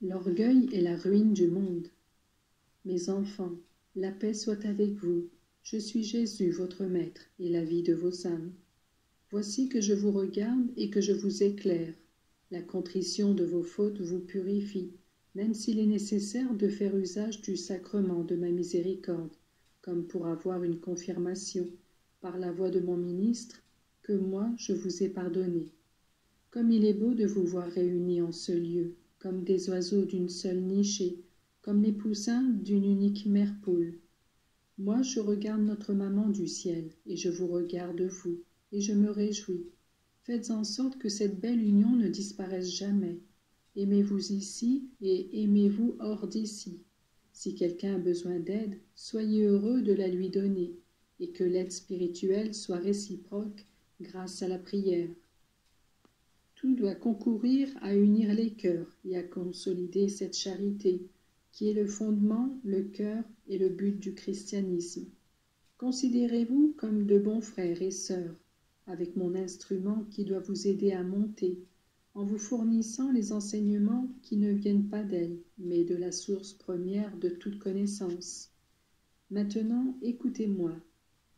L'orgueil est la ruine du monde. Mes enfants, la paix soit avec vous. Je suis Jésus, votre Maître, et la vie de vos âmes. Voici que je vous regarde et que je vous éclaire. La contrition de vos fautes vous purifie, même s'il est nécessaire de faire usage du sacrement de ma miséricorde, comme pour avoir une confirmation, par la voix de mon ministre, que moi je vous ai pardonné. Comme il est beau de vous voir réunis en ce lieu, comme des oiseaux d'une seule nichée, comme les poussins d'une unique mère poule. Moi je regarde notre maman du ciel, et je vous regarde vous, et je me réjouis. Faites en sorte que cette belle union ne disparaisse jamais. Aimez-vous ici et aimez-vous hors d'ici. Si quelqu'un a besoin d'aide, soyez heureux de la lui donner, et que l'aide spirituelle soit réciproque grâce à la prière. Tout doit concourir à unir les cœurs et à consolider cette charité, qui est le fondement, le cœur et le but du christianisme. Considérez-vous comme de bons frères et sœurs, avec mon instrument qui doit vous aider à monter, en vous fournissant les enseignements qui ne viennent pas d'elle, mais de la source première de toute connaissance. Maintenant, écoutez-moi.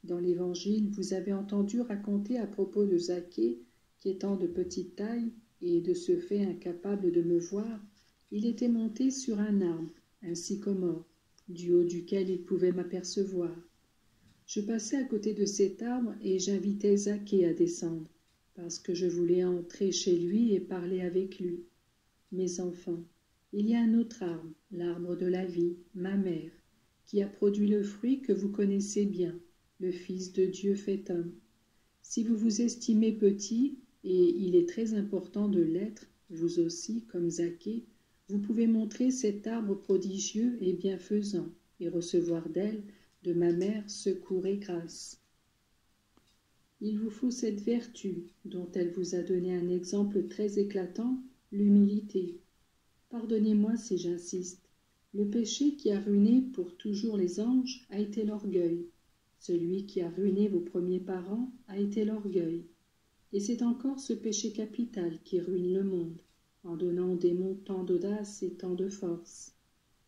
Dans l'Évangile, vous avez entendu raconter à propos de Zaché, qui étant de petite taille et de ce fait incapable de me voir, il était monté sur un arbre, un sycomore, du haut duquel il pouvait m'apercevoir. Je passais à côté de cet arbre et j'invitais Zaché à descendre, parce que je voulais entrer chez lui et parler avec lui. Mes enfants, il y a un autre arbre, l'arbre de la vie, ma mère, qui a produit le fruit que vous connaissez bien, le Fils de Dieu fait homme. Si vous vous estimez petit, et il est très important de l'être, vous aussi, comme Zaché, vous pouvez montrer cet arbre prodigieux et bienfaisant, et recevoir d'elle, de ma mère, secours et grâce. Il vous faut cette vertu, dont elle vous a donné un exemple très éclatant, l'humilité. Pardonnez-moi si j'insiste. Le péché qui a ruiné pour toujours les anges a été l'orgueil. Celui qui a ruiné vos premiers parents a été l'orgueil. Et c'est encore ce péché capital qui ruine le monde, en donnant aux démons tant d'audace et tant de force.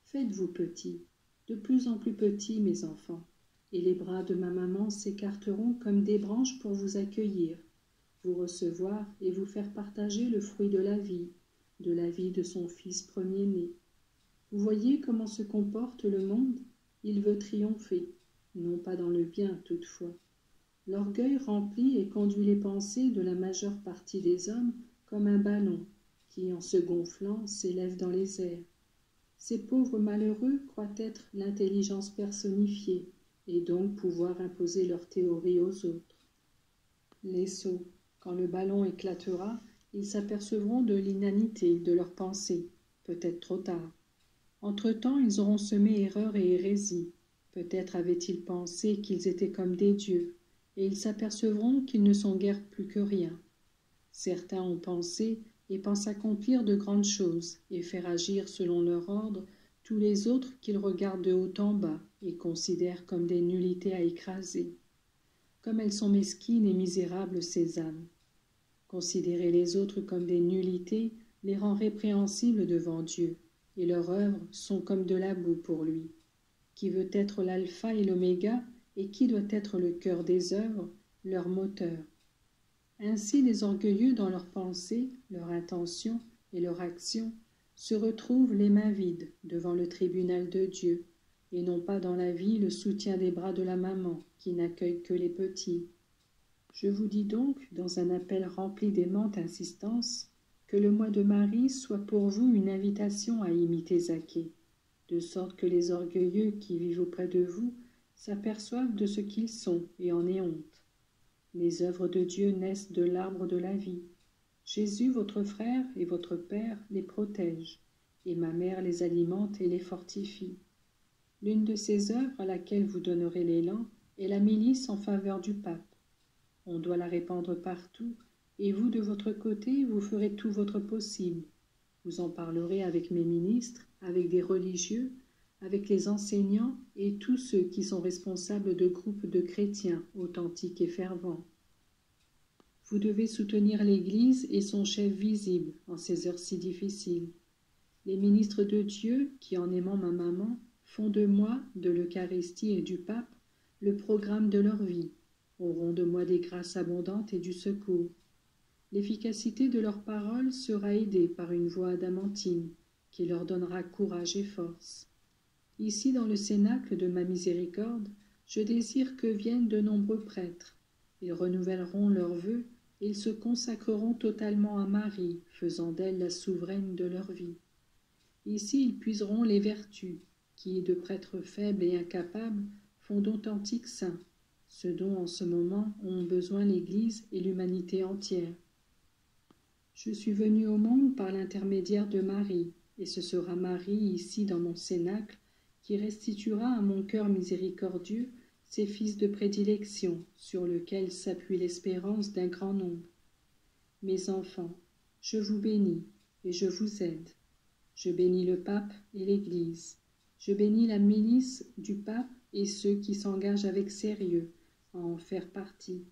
Faites-vous petits, de plus en plus petits, mes enfants, et les bras de ma maman s'écarteront comme des branches pour vous accueillir, vous recevoir et vous faire partager le fruit de la vie de son fils premier-né. Vous voyez comment se comporte le monde? Il veut triompher, non pas dans le bien toutefois. L'orgueil remplit et conduit les pensées de la majeure partie des hommes comme un ballon qui, en se gonflant, s'élève dans les airs. Ces pauvres malheureux croient être l'intelligence personnifiée et donc pouvoir imposer leurs théories aux autres. Les sots, quand le ballon éclatera, ils s'apercevront de l'inanité de leurs pensées, peut-être trop tard. Entre-temps, ils auront semé erreur et hérésie. Peut-être avaient-ils pensé qu'ils étaient comme des dieux, et ils s'apercevront qu'ils ne sont guère plus que rien. Certains ont pensé et pensent accomplir de grandes choses et faire agir selon leur ordre tous les autres qu'ils regardent de haut en bas et considèrent comme des nullités à écraser. Comme elles sont mesquines et misérables, ces âmes. Considérer les autres comme des nullités les rend répréhensibles devant Dieu, et leurs œuvres sont comme de la boue pour lui. Qui veut être l'alpha et l'oméga, et qui doit être le cœur des œuvres, leur moteur. Ainsi les orgueilleux dans leurs pensées, leur intention et leur action se retrouvent les mains vides devant le tribunal de Dieu, et n'ont pas dans la vie le soutien des bras de la maman qui n'accueille que les petits. Je vous dis donc, dans un appel rempli d'aimante insistance, que le mois de Marie soit pour vous une invitation à imiter Zaché, de sorte que les orgueilleux qui vivent auprès de vous s'aperçoivent de ce qu'ils sont et en aient honte. Les œuvres de Dieu naissent de l'arbre de la vie. Jésus, votre frère et votre Père, les protège, et ma mère les alimente et les fortifie. L'une de ces œuvres à laquelle vous donnerez l'élan est la milice en faveur du pape. On doit la répandre partout, et vous, de votre côté, vous ferez tout votre possible. Vous en parlerez avec mes ministres, avec des religieux, avec les enseignants et tous ceux qui sont responsables de groupes de chrétiens authentiques et fervents. Vous devez soutenir l'Église et son chef visible en ces heures si difficiles. les ministres de Dieu qui, en aimant ma maman, font de moi, de l'Eucharistie et du pape, le programme de leur vie, auront de moi des grâces abondantes et du secours. L'efficacité de leurs paroles sera aidée par une voix adamantine, qui leur donnera courage et force. Ici, dans le cénacle de ma miséricorde, je désire que viennent de nombreux prêtres. Ils renouvelleront leurs vœux et ils se consacreront totalement à Marie, faisant d'elle la souveraine de leur vie. Ici, ils puiseront les vertus, qui, de prêtres faibles et incapables, font d'authentiques saints, ce dont en ce moment ont besoin l'Église et l'humanité entière. Je suis venu au monde par l'intermédiaire de Marie, et ce sera Marie, ici dans mon cénacle, qui restituera à mon cœur miséricordieux ses fils de prédilection, sur lesquels s'appuie l'espérance d'un grand nombre. Mes enfants, je vous bénis et je vous aide. Je bénis le pape et l'Église. Je bénis la milice du pape et ceux qui s'engagent avec sérieux à en faire partie.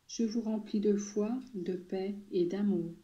Je vous remplis de foi, de paix et d'amour.